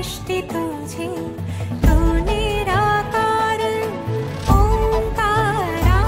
सृष्टि तुझे तू निराकार ओंकारा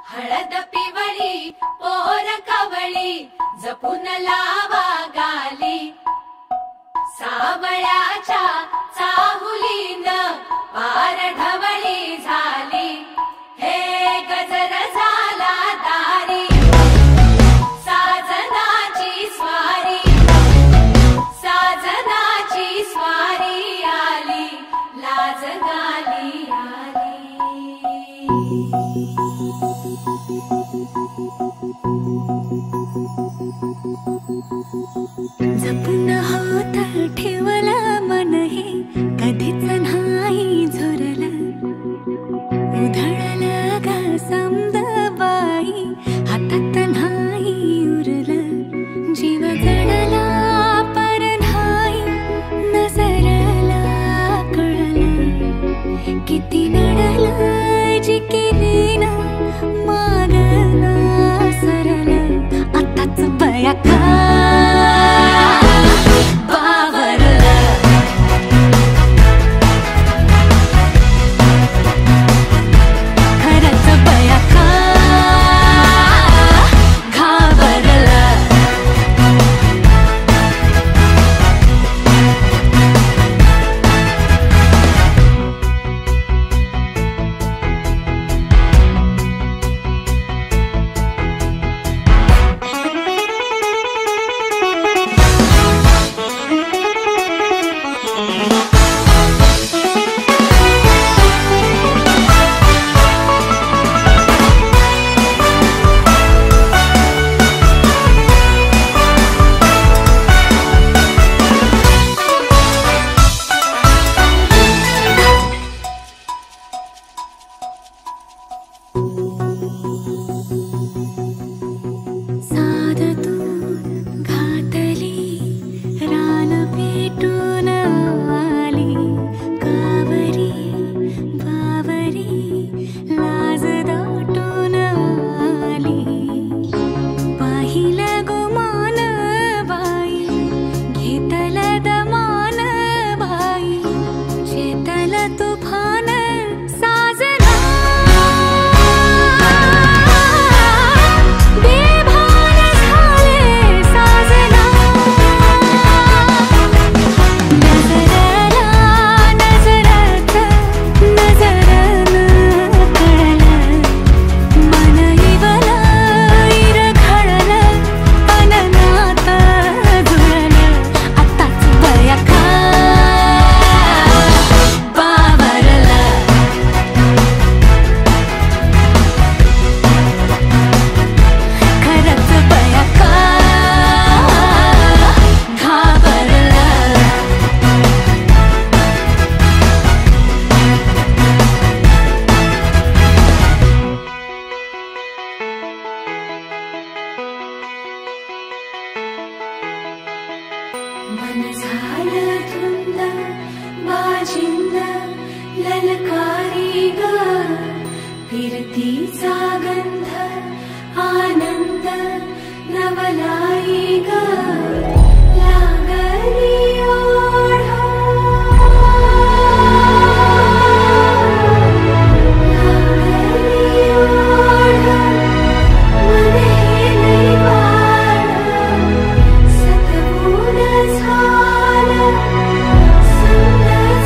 हळद पिवळी पोर कवळी जपून लावा गाली सावळ्याच्या चाहुलीन पार ढवळी झाली हे गजर झाला दारी साजनाची स्वारी आली लाज गाली जपून होत ठेवलं मन हे कधीच नाही झुरलं उधळलं ग समद बाई हातात नाही उरलं जीव जडला पर नाही नजरला कळलं किती नडलं जी केली ना मागना सरलं आताच बया का मन झालं धुंद बाजिंद ललकारी ग फिरतीचा गंध आनंद नवलाई ग लागली ओढा लागली ओढा मन हे नाही वाढ सतगुण झालं सुंदर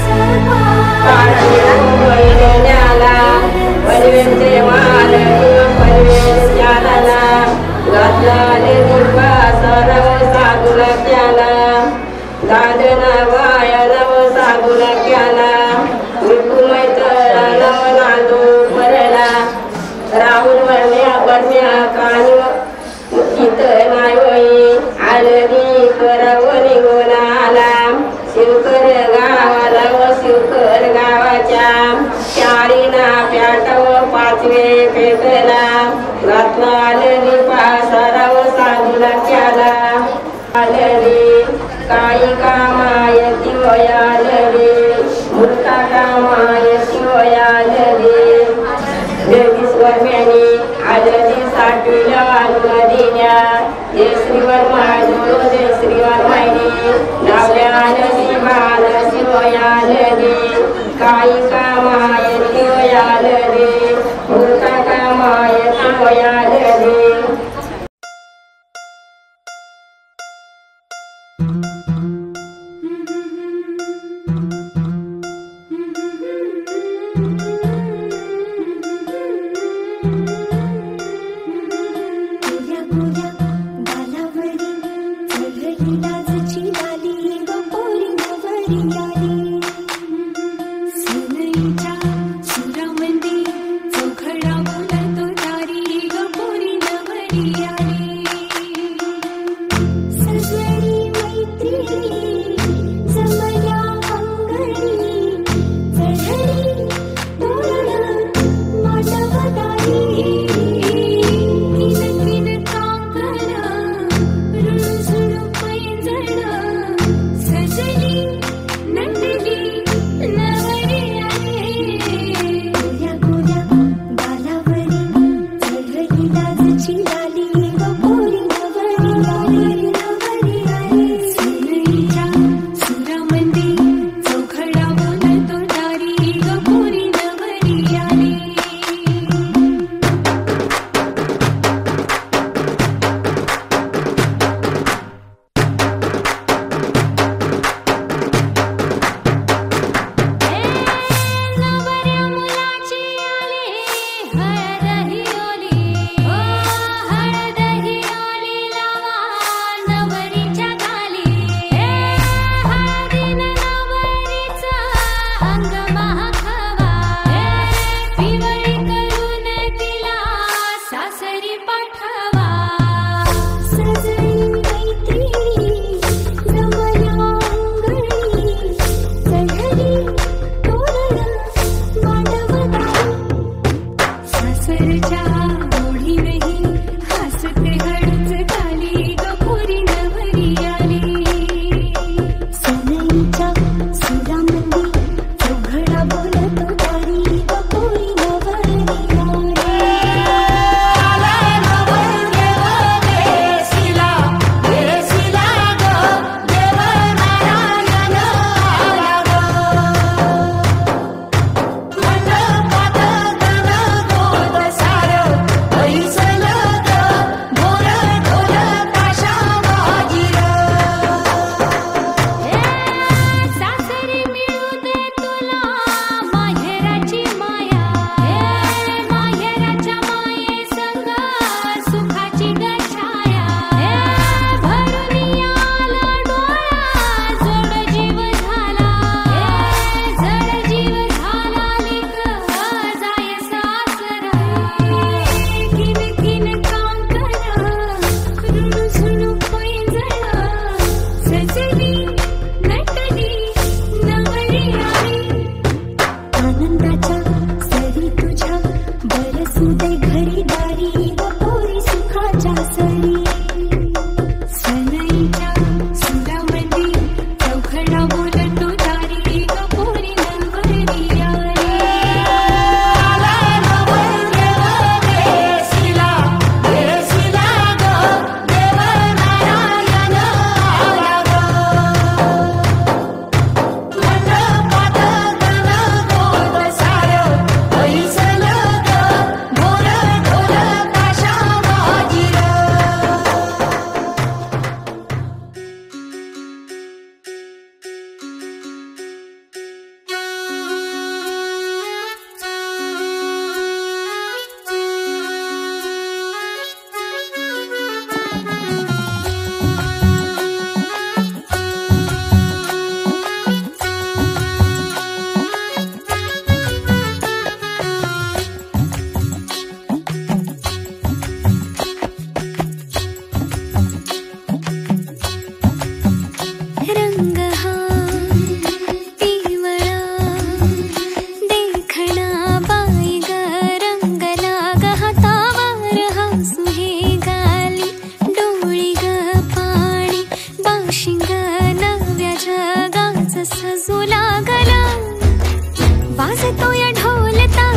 राहुल वर्ण्या वर्ण्या कानू चित नायोई आलनी करवणी गोनाला शिवकर गावाला व शिवकर गावाच्या चारीना प्याटव पाचवे पेटला घातला आलनी पासाराव साधूला केला आलनी काही कामायती वयालनी मूर्ता कामायती वयालनी देवीश्वरम्यानी आदरी साठविल्या नदीच्या जय श्रीवर माधव जय श्रीवर मायनी नावल्या नदी बाल शिवयालनी काही कामायती वयालनी मूर्ता कामायती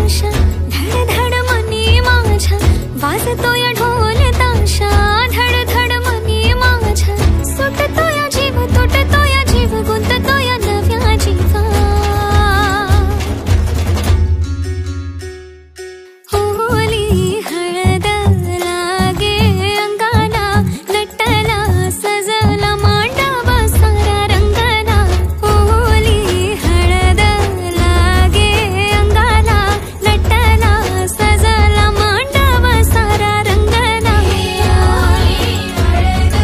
ताशा धड धड मनी माझ्या वाजतोय ढोल ताशा धड धड मनी माझ्या सुटतोय जीव तुटतोय जीव गुंततोय नव्या जीवा होली हळद लागे अंगाला नटला सजला मांडव सारा रंगला होली हळद लागे अंगाला नटला सजला मांडव सारा रंगला होली हळद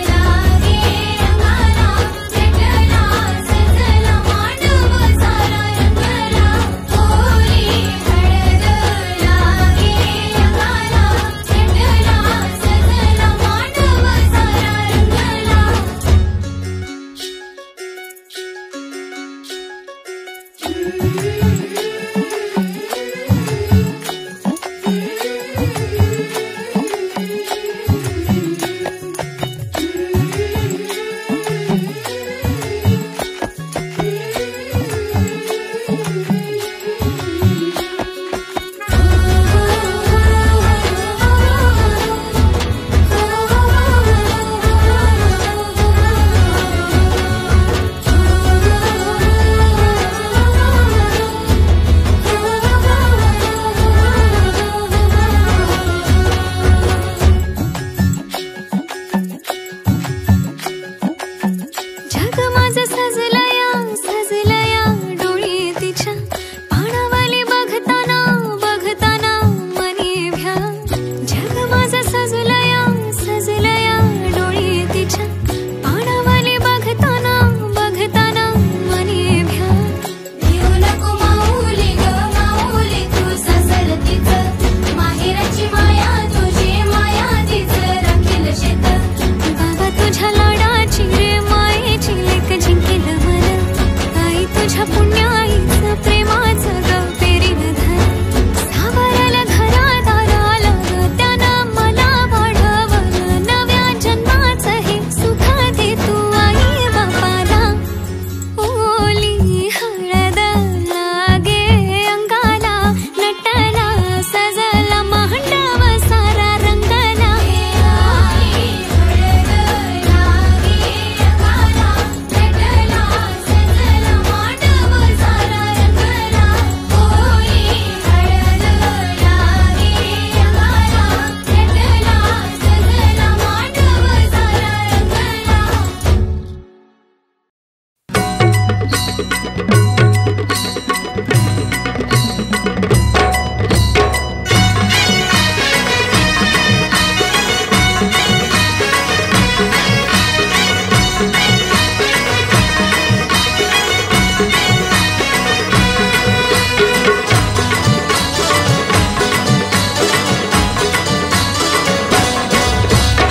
लागे अंगाला नटला सजला मांडव सारा रंगला होली हळद लागे अंगाला नटला सजला मांडव सारा जग माझं सजलया डोळी तिच्या पाणावाली बघताना बघताना मनी भ्या जग माझं सजलया डोळी तिच्या पाणावाली बघताना बघताना मनी भ्या येऊ नको माऊली ग माऊली तू सजल तिचं माहेराची माया तुझी माया तिचं राखील शेत बाबा तुझ्या लाडाची रे मायेची लेक जिंकेल मन आई तुझ्या पुण्याईचं प्रेमाचं ग पेरीन धन सावरला घरा दाराला त्यानं मला वाढवलं नव्या जन्माचं हे सुख दे तू आई बापाला होली हळद लागे अंगाला नटला सजला मांडव सारा रंगला होली हळद लागे अंगाला नटला सजला मांडव सारा रंगला होली हळद लागे अंगाला नटला सजला मांडव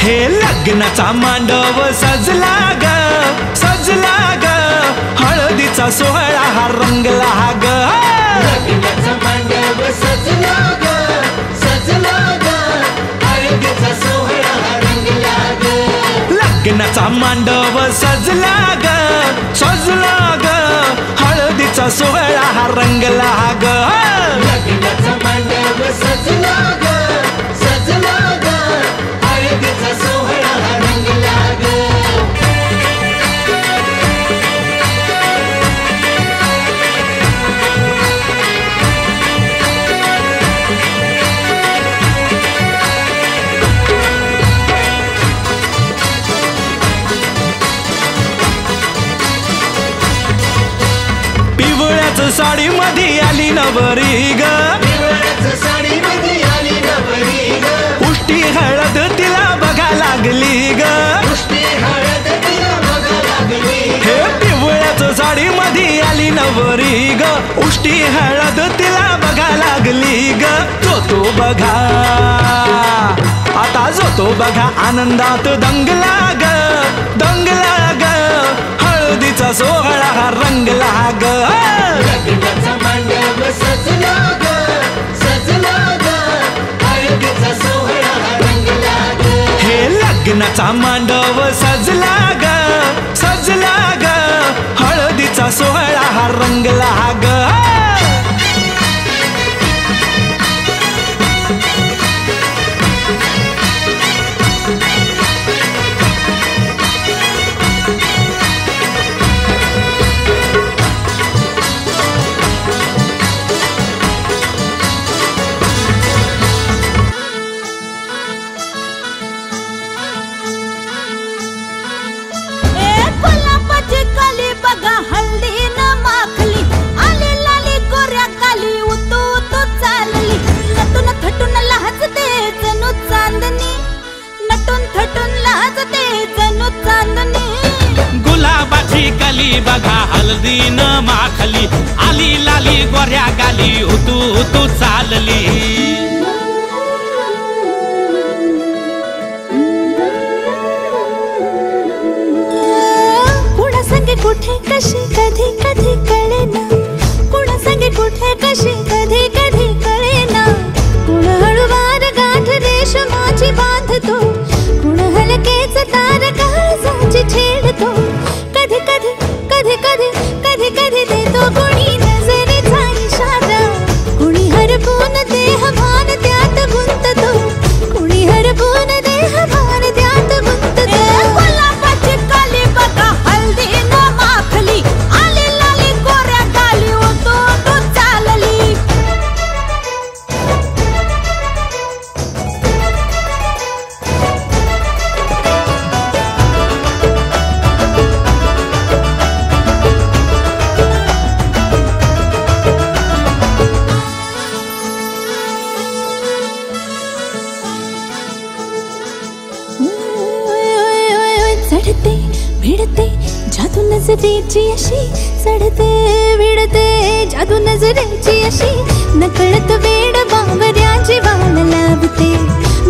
हे लग्नाचा मांडव सजला ग हळदीचा सोहळा हा रंगला ग लग्नाचा मांडव सजला ग हळदीचा सोहळा हा रंगला ग लग्नाचा मांडव सजला ग हळदीचा सोहळा हा रंगला ग लग्नाचा मांडव सजला ग हळदीचा सोहळा हा रंगला ग पिवळ्याच साडी मध्ये आली नवरी ग साडीमध्ये आली नवरी ग उष्टी हळद तिला बघा लागली ग उष्टी हळद तिला बघा लागली हे पिवळ्याच साडी मध्ये आली नवरी ग उष्टी हळद तिला बघा लागली ग जो बघा आता जो बघा आनंदात दंगला ग हळदीचा सोहळा हा रंगला ग लग्नाचा मांडव सजला ग हळदीचा सोहळा हा रंगला ग हे लग्नाचा मांडव सजला ग हळदीचा सोहळा हा रंगला ग कली बघा हळदीन माखली आली लाली गोऱ्या गाली उतू उतू चालली कुणा संगे कुठे कशी कधी कधी कळेना कुणा संगे कुठे कशी कधी कधी कळेना कुण हळूवार गाठ रेशमाची बांधतो कुण हलकेच तार काळजाची छेडतो कधी कधी कधी कधी कधी कधी देतो कुणी नजरेचा इशारा कुणी हरपून देह भान त्यात गुंततो कुणी हरपून देह भान त्यात गुंततो गुलाबाची काली बघा हल्दी न माखली आली लाली गोऱ्या गाली उतू उतू चालली चढते भिडते जादू नजरेची अशी चढते भिडते जादू नजरेची अशी नकळत वेड बावऱ्या जीवाला लावते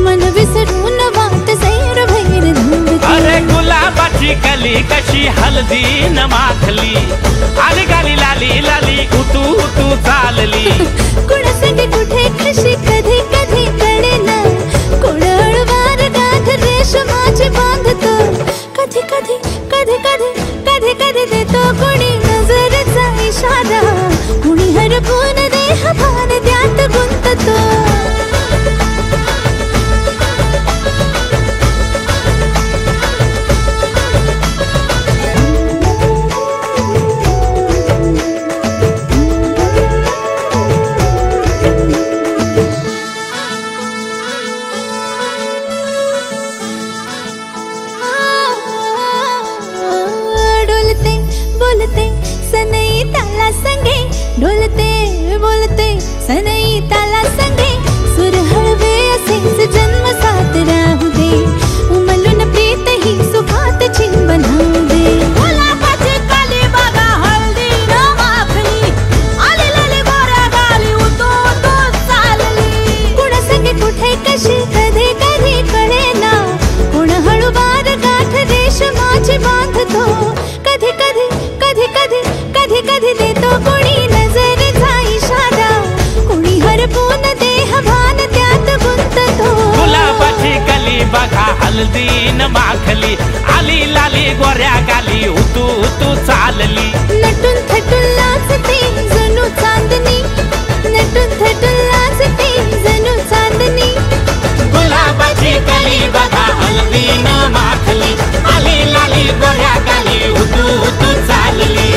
मन विसरून वाट सैर भैर धावते अरे गुलाबाची कली कशी हळदीन माखली आली गाली लाली लाली उतू उतू चालली कुणा संगे कुठे कशी कधी कधी कळेना कुण हळूवार गाठ रेशमाची बांधतो कधी कधी कधी कधी कधी कधी देतो कुणी नजरेचा इशारा कुणी हरपून देह भान त्यात गुंततो डोलते बोलते सनई ताला संगे डोलते बोलते सनई ताला संगे सुर हळवे असेच जन्म साथ राहू दे उमलून प्रीत ही सुखात चिंबन होऊ दे गुलाबाची काली बघा हळदी न माखली आली लाली गोऱ्या गाली उतू उतू चालली कुणा संगे कुठे कशी कधी कधी कळेना कुण हळूवार गाठ रेशमाची बांधतो कधी कधी कधी कधी कधी कधी देतो कुणी नजरेचा इशारा कुणी हरपून देह भान त्यात गुंततो गुलाबाची कली बघा हळदीन माखली आली लाली गोऱ्या गाली उतू उतू चालली नटून थटून लाजते जणू चांदणी नटून थटून लाजते जणू चांदणी गुलाबाची कली बघा हळदीन माखली आली लाली गोऱ्या गाली उतू उतू चालली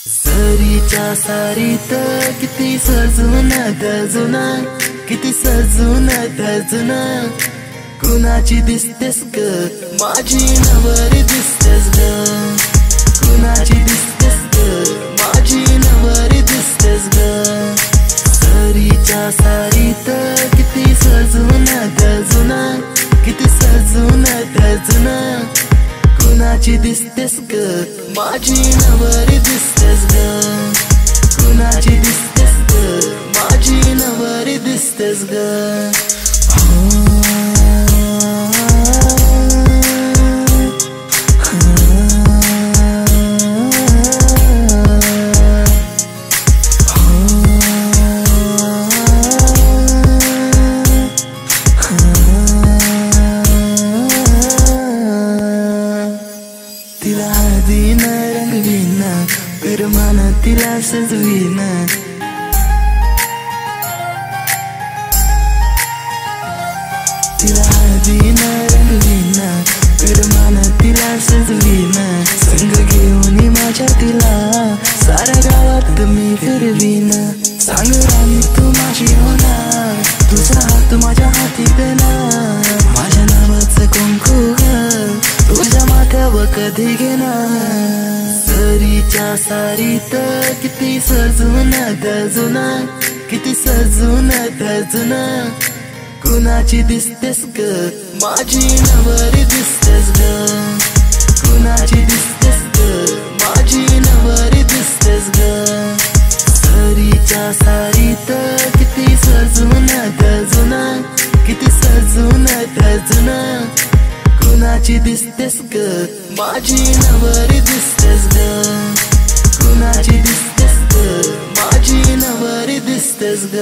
सरीच्या सारीत किती सजून धजून किती सजून धजून कुणाची दिसतेस ग माझी नवरी दिसतेस ग कुणाची दिसतेस ग माझी नवरी दिसतेस ग सरीच्या सारीत किती सजून धजून किती सजून धजून कुणाची दिसतेस ग माझी नवरी दिसतेस ग कुणाची दिसतेस ग माझी नवरी दिसतेस ग तिला हळदीन रंगवीन विरमान तिला सजवीन तिला हळदीन रंगवीन विरमान तिला सजवीन संग घेऊन माझ्या तिला साऱ्या गावात मी फिरवीन सांग राणी तू माझी होणार तुझा हात माझ्या हाती सरीच्या सारीत किती सजून गजुना, किती सजून गजुना, कुणाची दिसतेस ग माझी नवरी दिसतेस ग, कुणाची दिसतेस ग माझी नवरी दिसतेस ग. सरीच्या सारीत किती सजून गजुना, किती सजून गजुना, कुणाची दिसतेस ग माझी नवरी दिसतेस ग, कुणाची दिसतेस ग माझी नवरी दिसतेस ग.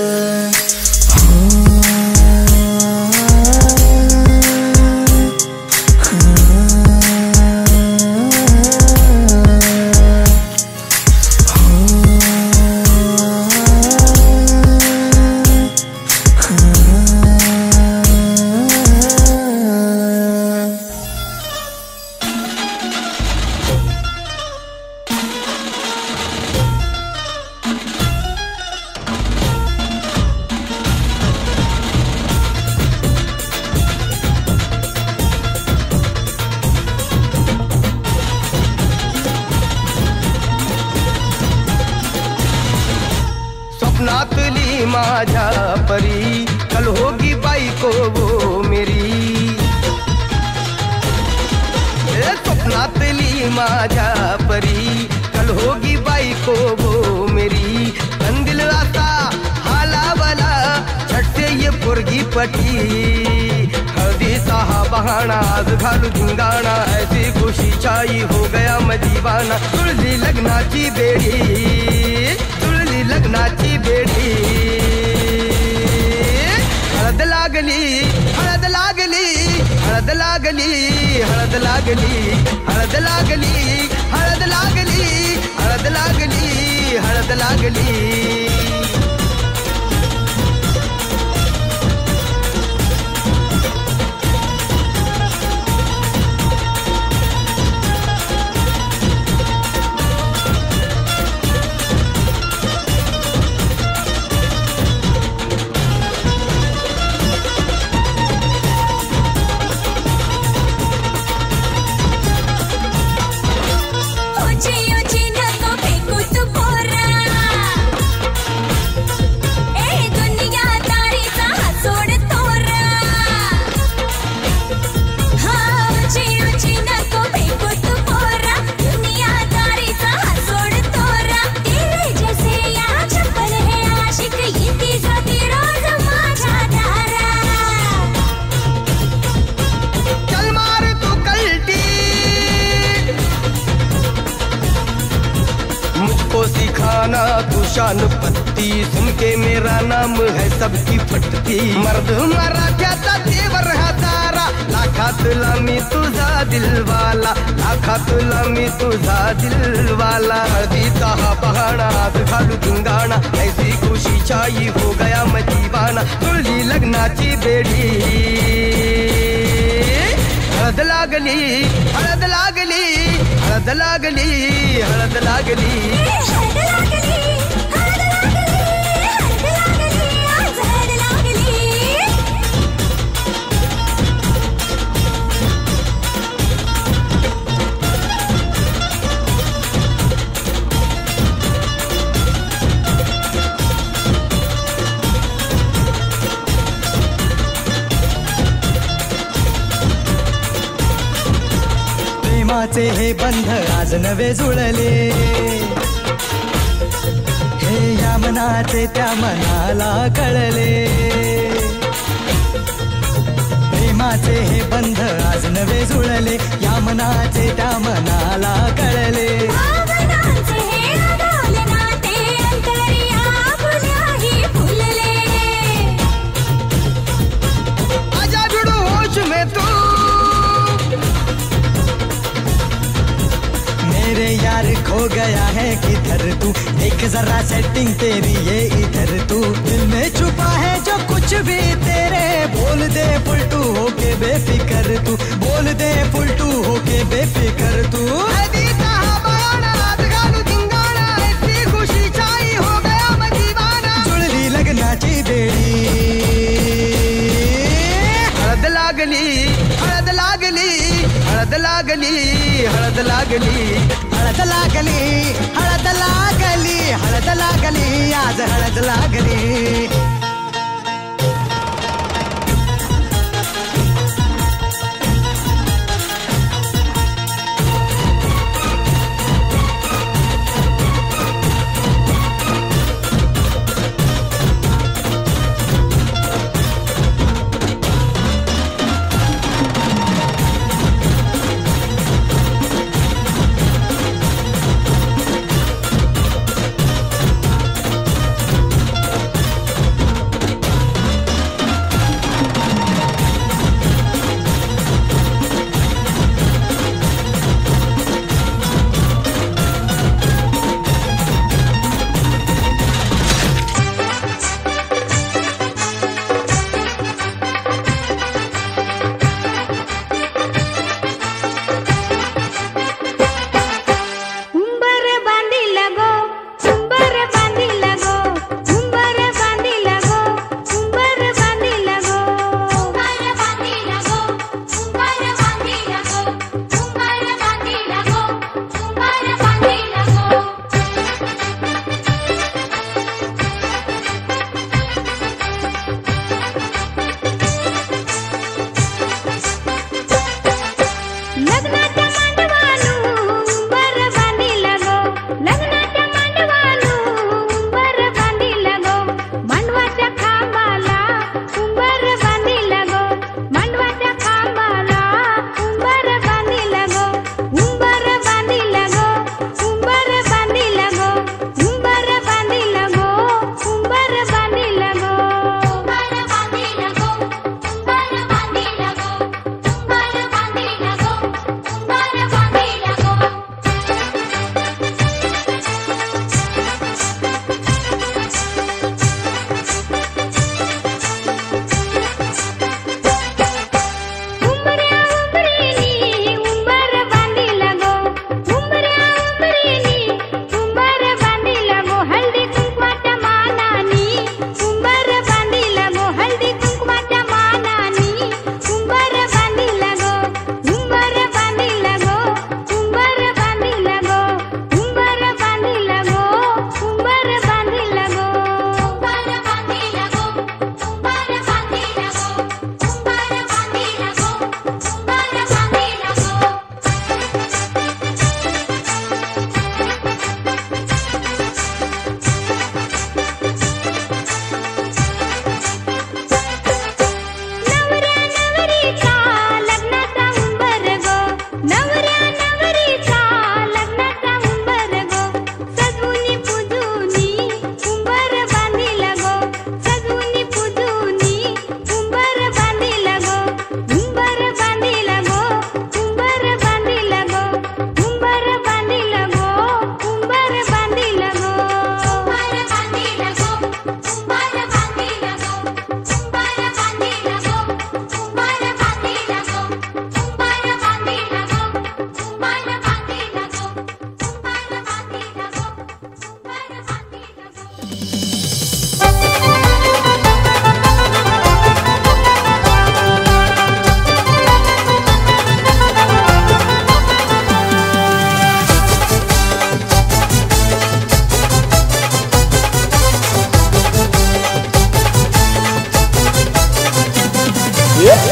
स्वप्नातली माझ्या परी कल होगी बायको वो मेरी, स्वप्नातली माझ्या परी कल होगी बायको वो मेरी. कंदिल आता हालावला छटते ये पोरगी पटी, हळदीचा हा बहाणा आज घालू धिंगाणा, ऐसी खुशी छाई हो गया मैं दीवाना. तुळली लग्नाची बेडी, तुळली लग्नाची बेडी, हळद लागली हळद लागली हळद लागली हळद लागली हळद लागली हळद लागली हळद लागली हळद लागली. सिखाना तू शान पत्ती, सुन के मेरा नाम है सबकी फटती. मर्द मराठ्याचा देवर हा तारा, लाखातला मी तुझा दिलवाला, लाखातला मी तुझा दिलवाला. हळदीचा हा बहाणा आज घालू धिंगाणा, ऐसी खुशी छाई हो गया मैं दीवाना. तुळली लग्नाची बेडी, हळद लागली हळद लागली हळद लागली हळद लागली. प्रेमाचे हे बंध आज नवे जुळले, हे या मनाचे त्या मनाला कळले. प्रेमाचे हे बंध आज नवे जुळले, या मनाचे त्या मनाला कळले. आजा जुड़ो होश में तू, मेरे यार खो गया है किधर तू, देख जरा सेटिंग तेरी ये इधर तू. दिल में छुपा है जो कुछ भी तेरे, बोल दे फुलटू होके बेफिकर तू, बोल दे फुलटू होके बेफिकर तू. खुशी छाई हो गया मैं दीवाना. जुळली लग्नाची बेडी, हळद लागली हळद लागली हळद लागली हळद लागली हळद लागली हळद लागली, आज हळद लागली.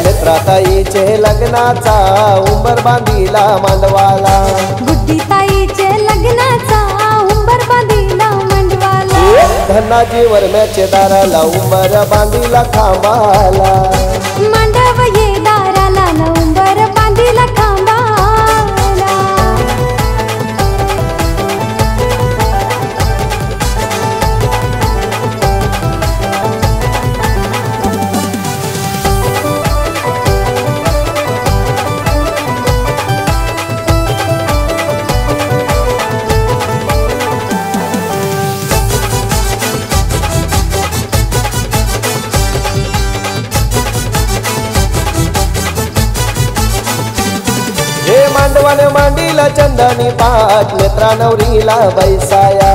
नेत्राताईचे लग्नाचा उंबर बांधिला मांडवाला, गुड्डीताईचे लग्नाचा उंबर बांधिला मांडवाला, धनाजी वरम्याचे दाराला उंबर बांधिला खांबाला, मांडव ये दाराला उंबर बांधिला खांबाला. मांडवाने मांडीला चंदनी पाट, नेत्रा नवरीला बैसाया,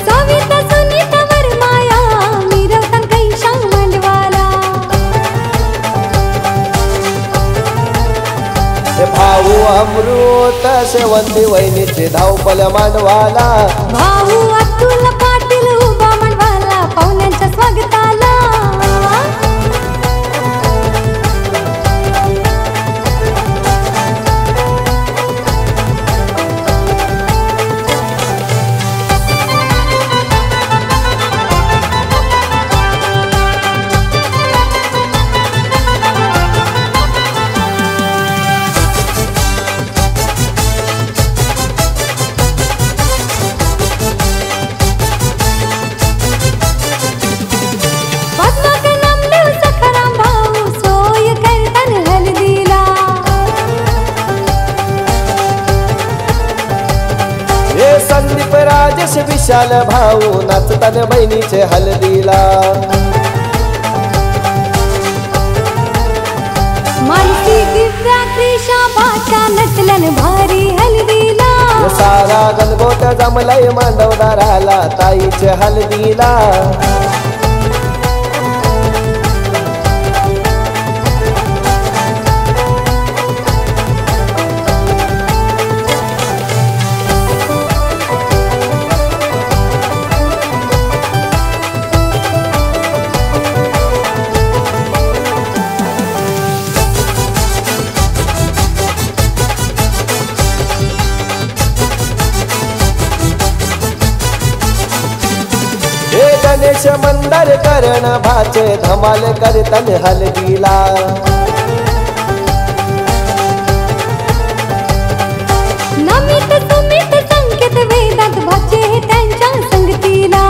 सविता सुनीता वरमाया मिरवतात कैशा मांडवाला. भाऊ अमृत शेवंती वहिनीचे धावपल मांडवाला भाऊ अतुल पाटील उभा मांडवाला पाहुण्यांच्या स्वागताला संदीप राजेश विशाल भाऊ नाचताना बहिणीचे हलदीला मानसी दिव्या त्रिशा बाचा नटलन भारी हलदीला सारा गणगोट जमलय मांडवदाराला ताईचे हलदीला गणेश मंदर करण भाचे धमाल करतन हलदीला नमित सुमित संकेत वेदात भाचे त्यांच्या संगतीला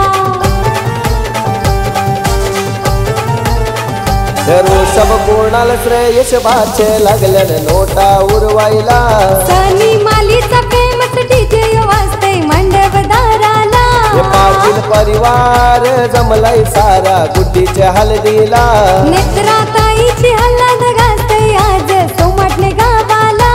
ऋषभ पूर्णाल श्रेयश भाचे लागलन नोटा उरवायला सनी मालीचा फेमस डीजे वाजते मांडवदाराला पाटील परिवार जमलाय सारा गुड्डीच्या हलदीला नेत्राताईची हल्लाद गाजते आज सोमाटणे गावाला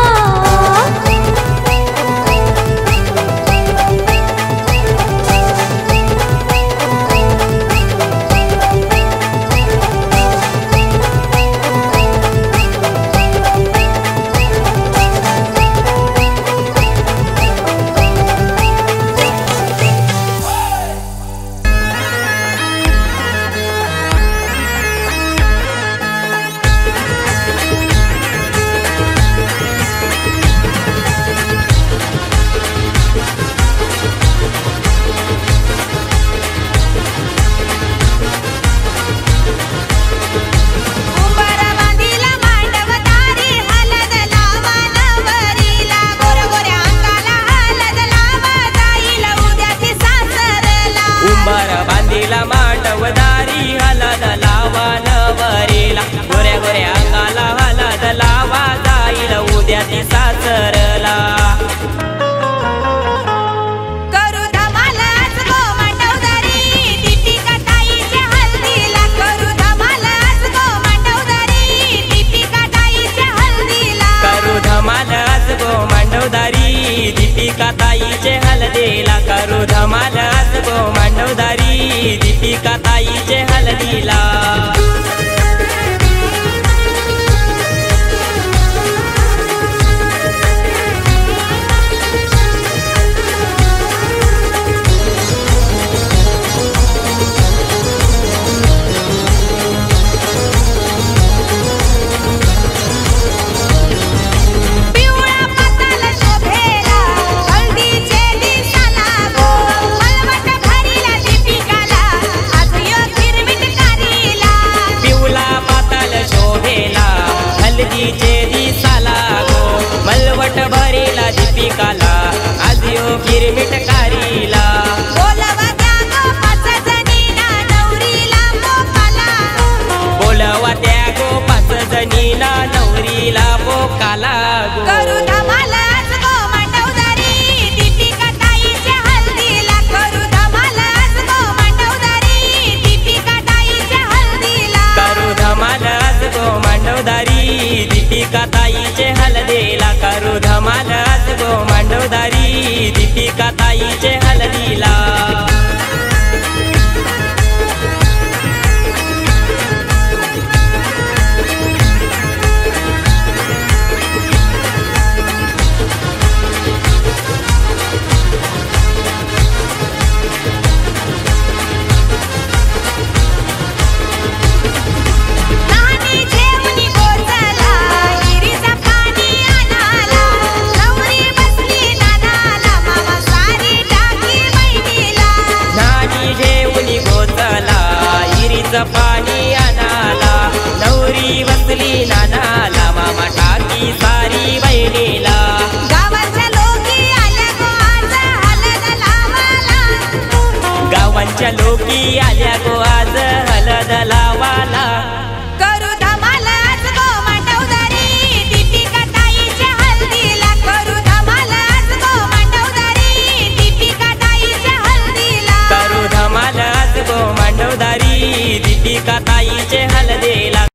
दीपिका ताईचे हलदीला करू धमाल गो मांडवदारी दीपिका ताईचे हलदीला मलवट भरेला दीपिकाला आज यो गिरमिट कारीला बोलवा त्या गो पाच जणीना नवरीला पोकाला बोलवा त्या गो पाच जणीना नवरीला पोकाला करू धमाल आज गो मांडवदारी दीपिका ताईच्या हल्दीला करू धमाल आज गो मांडवदारी दीपिका ताईच्या हल्दीला करू धमाल आज गो मांडवदारी दीपिका ताईचे हलदीला करू धमाल आज गो मांडवदारी दीपिका ताईचे हलदीला केलेला. गावाच्या लोकी आल्या गो आज हळद लावाला. गावांच्या लोकी आल्या गो आज हळद लावाला. करू धमाल आज गो मांडवदारी दीपिका ताईच्या हळदीला. करू धमाल आज गो मांडवदारी दीपिका ताईच्या हळदीला. करू धमाल आज गो मांडवदारी दीपिका ताईचे हळदीला.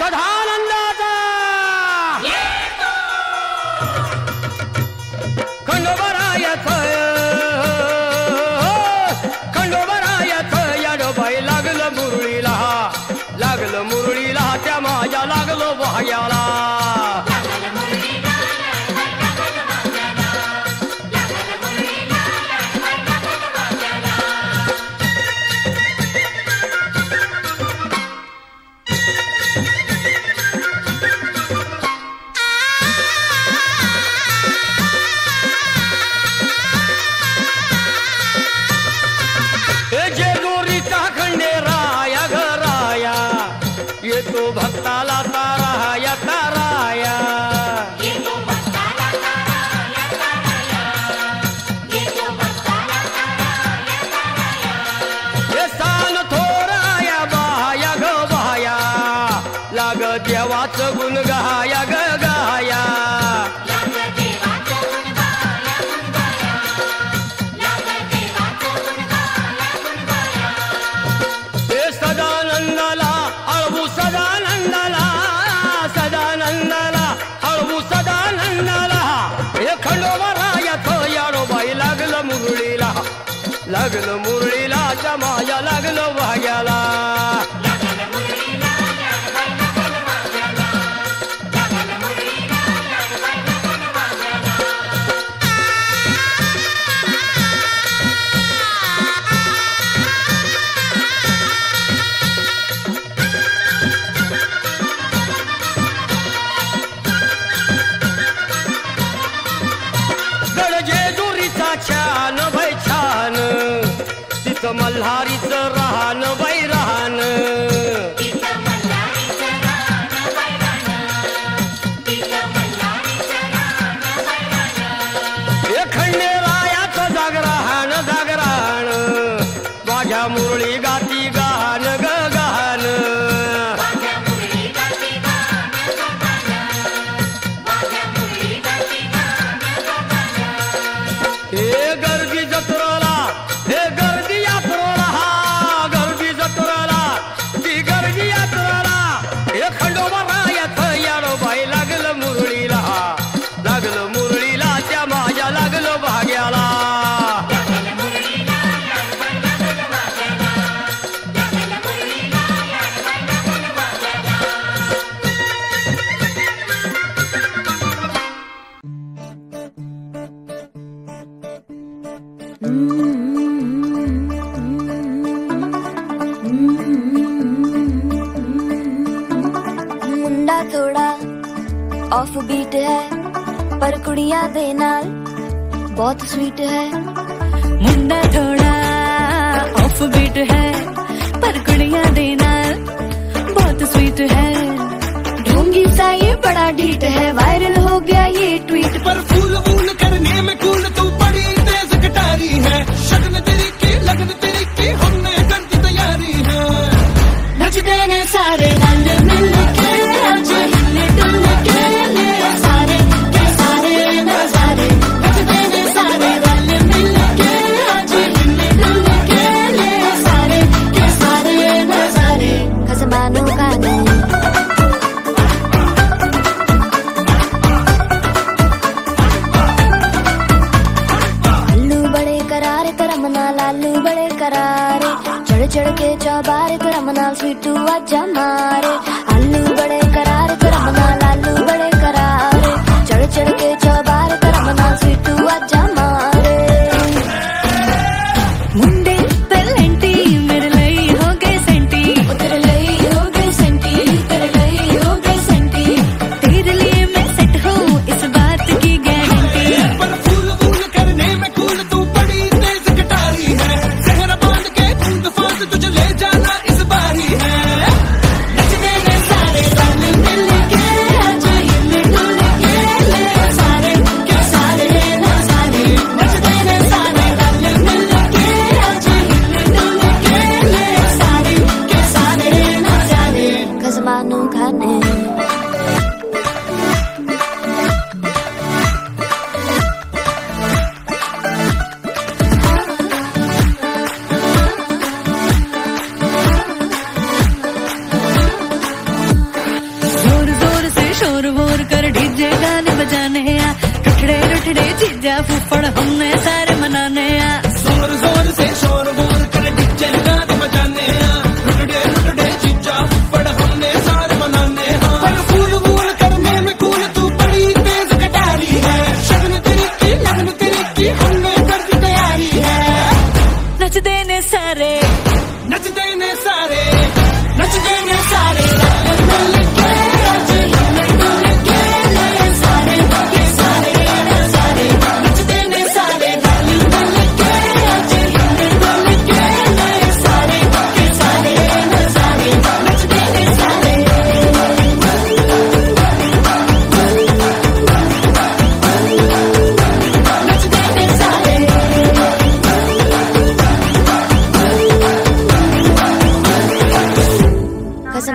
सदानंदाचा खंडोबरायाचं याडोबाई लागलं मुरळीला त्या माझ्या लागलो वाह्याला भक्ताला ताराया ताराया हे सान थोराया बाया ग बाया लाग देवाचं गुण गाया ग गाया हे सदानंदाला अळवू सदानंदाला अळवू सदानंदाला हे खंडोबरायाचं याडोबाई लागलं मुरळीला जमाया लागलं वाग्याला छान बाई छान तिथं मल्हारीचं राहन बाई राहन हे खंडेरायाचं जागरण माझ्या मुरळी गाती गान ग गान हे गर्दी जत्रेला हे गर्दी यात्रेला ती गर्दी यात्रेला हे खंडोबरायाचं याडोबाई लागलं मुरळीला त्या माझ्या लागलं भाग्याला मुंडा थोड़ा ऑफ बीट है पर कुड़ियां दे नाल बहुत स्वीट है मुंडा थोड़ा ऑफ बीट है पर कुड़ियां दे नाल बहुत स्वीट है ढोंगी सा ये बड़ा ढीठ है वायरल हो गया ये ट्वीट पर फूल वूल करने में कूल तू बड़ी तेज कटारी है शगन तेरी की लगन तेरी की हमने कर दी तैयारी है नच देने सारे रंग मिल के आज हिले डुल के ले सारे के सारे नजारे नच देने सारे रंग मिल के आज हिले डुल के ले सारे के सारे नजारे खसमानो गाने लालू बड़े करारे चढ़ चढ़ के चौबारे करमना स्वीटू आजा मारे आलू बड़े करारे करमना लालू बड़े करारे चढ़ चढ़ के चौबारे करमना स्वीटू आजा मारे मुंडे तलेंटी मेरे लई हो गए सेंटी तेरे लई हो गए सेंटी तेरे लई हो गए सेंटी तेरे लिए मैं सेट हूँ इस बात की गारंटी पर फूल वूल करने में कूल तू बड़ी तेज कटारी है शहर बांध के कूद फांद तुझे ले जाना इस बारी है नचने में सारे रंग मिल के आज हिले डुल के ले सारे के सारे नजारे नचने में सारे रंग मिल के आज हिले डुल के ले सारे के सारे नजारे खसमानो खाने शोर वोर कर डीजे गाने बजाने आ, रठड़े रठड़े जीजा फूफड़ हमने सारे मनाने आ। जोर जोर से शोर वोर कर डीजे गाने बजाने आ, रठड़े रठड़े जीजा फूफड़ हमने सारे मनाने आ। पर फूल वूल करने में कूल तू बड़ी तेज कटारी है, शगन तेरी की लगन तेरी की हमने कर दी तैयारी है। नच देने सारे नच देने सारे नच देने सारे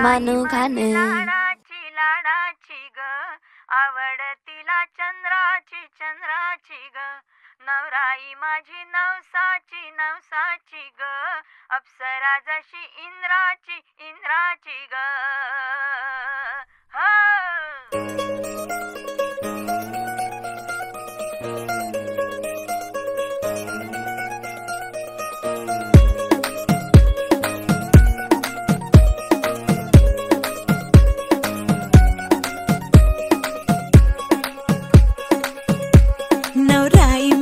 मानू खाने लाडाची ग आवडतीला चंद्राची चंद्राची ग, नवराई माझी नवसाची नवसाची ग, अप्सरा जशी इंद्राची इंद्राची ग।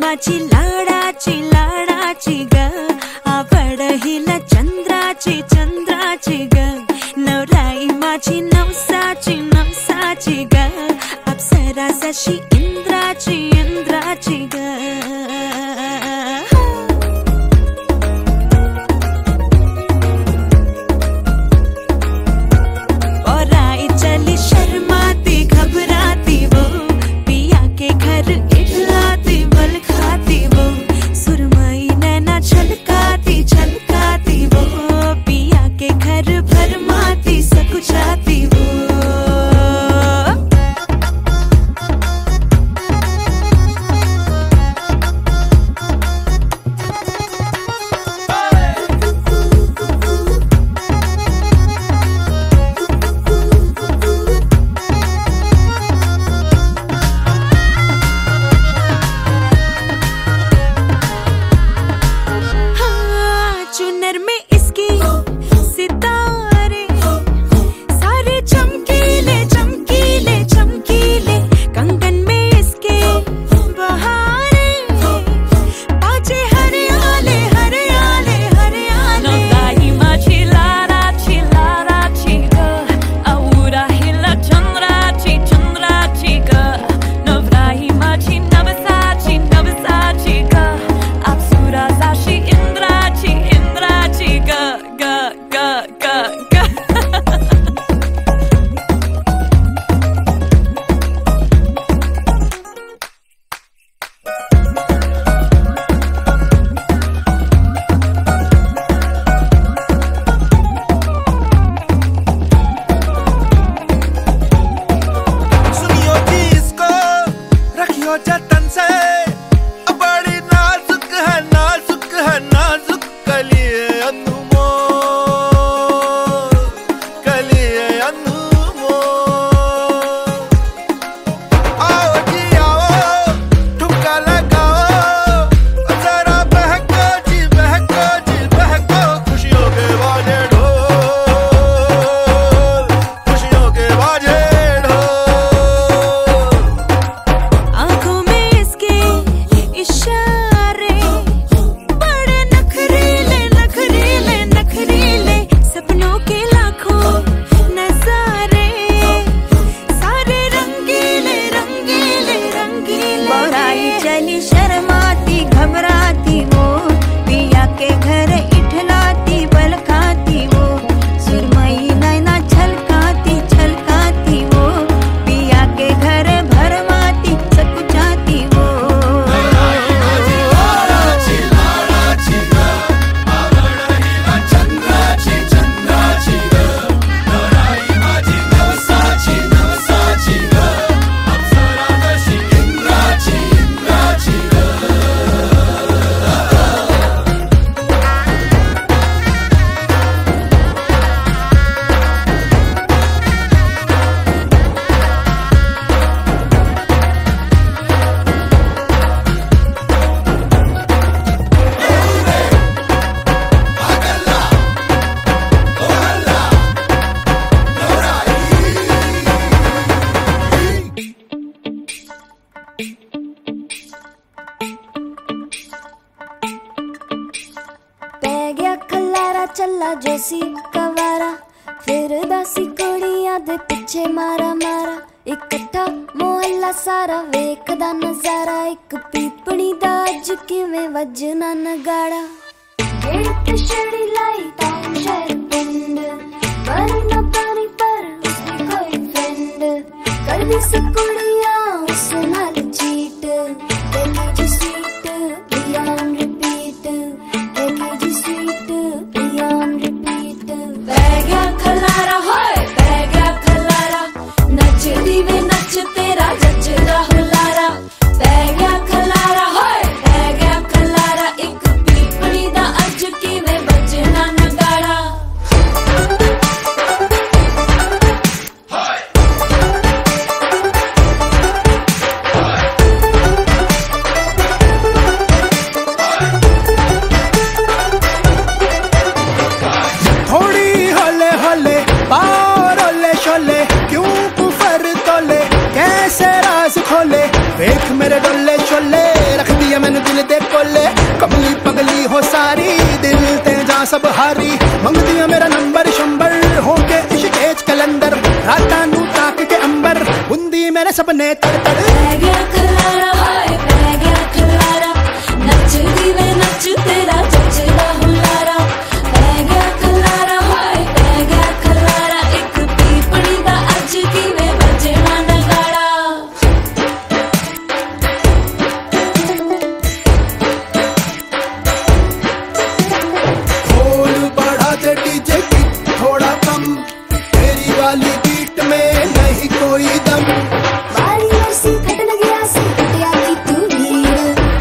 माझी लाडाची लाडाची ग आवड हिला चंद्राची चंद्राची ग, नवराई माझी नवसाची नवसाची ग, अप्सरा जशी इंद्राची इंद्राची ग। और आई चली शर्माती घबराती वो, पिया के घर इटलाती बल खाती वो, सुरमई नैना छलकाती छलकाती वो, पिया के घर भरमाती सकुचाती वो। जो सी कवारा फिर दासी कुड़ियां दे पिछे मारा मारा इकट्ठा मोहल्ला सारा वेखदा नजारा एक पीपणी दा अज किवें वजना नगाड़ा गेट छड़ी लाई टाइम शहर पिंड पर न पानी पर उसकी कोई फ्रेंड कर दी सी कुड़ियां उस नाल चीट देखी जी स्वीट बियॉन्ड रिपीट देखी जी स्वीट बियॉन्ड रिपीट बह गया खलारा होए बह गया खलारा नच दी वे नच तेरा जचदा हुलारा बह गया खलारा होए बह गया खलारा एक पीपड़ी दा अज किवें बजना नगाड़ा थोड़ी होले होले पार होले शोले क्यों कुफर तोले कैसे राज खोले देख मेरे डोले शोले रख दिया मैंने दिल दे कोले कमली पगली हो सारी दिल ते जा सब हारी मंग दिया मेरा नंबर शंबर होके इश्क कलंदर राता नू ताक के अंबर बुंदी मेरे सपने तड़ तड़ बह गया खलारा हाय बह गया खलारा नच दी वे नच तेरा जचदा हुलारा बह गया खलारा हाय बह गया खलारा एक पीपड़ी दा अज किवें बजना नगाड़ा खोल बढ़ा दे डीजे की थोड़ा कम तेरी वाली बीट में नहीं कोई दम वारी ऐसी खटन गया सी कटिया की तू हीर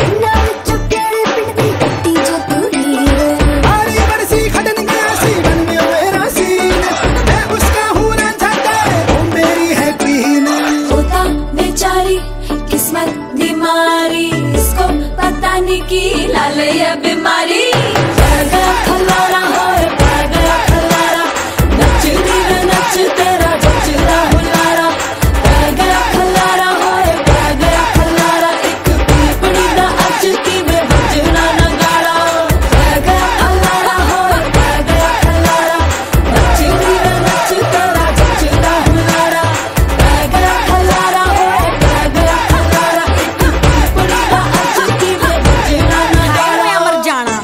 इन्ना विच प्यारे पिंड दी कट्टी जो तू हीर बारी बरसी खटन गया सी बन गया मेरा सीन मैं उसका हूँ रांझा वो मेरी है क्वीन होता बेचारी किस्मत दी मारी इसको पता नहीं की लाल ये बीमारी बह गया खलारा होए बह गया खलारा नच दी वे नच तेरा जचदा हुलारा बह गया खलारा होए बह गया खलारा एक पीपड़ी दा अज किवें बजना नगाड़ा बह गया खलारा होए बह गया खलारा नच दी वे नच तेरा जचदा हुलारा बह गया खलारा होए बह गया खलारा एक पीपड़ी दा अज किवें बजना नगाड़ा मर जाना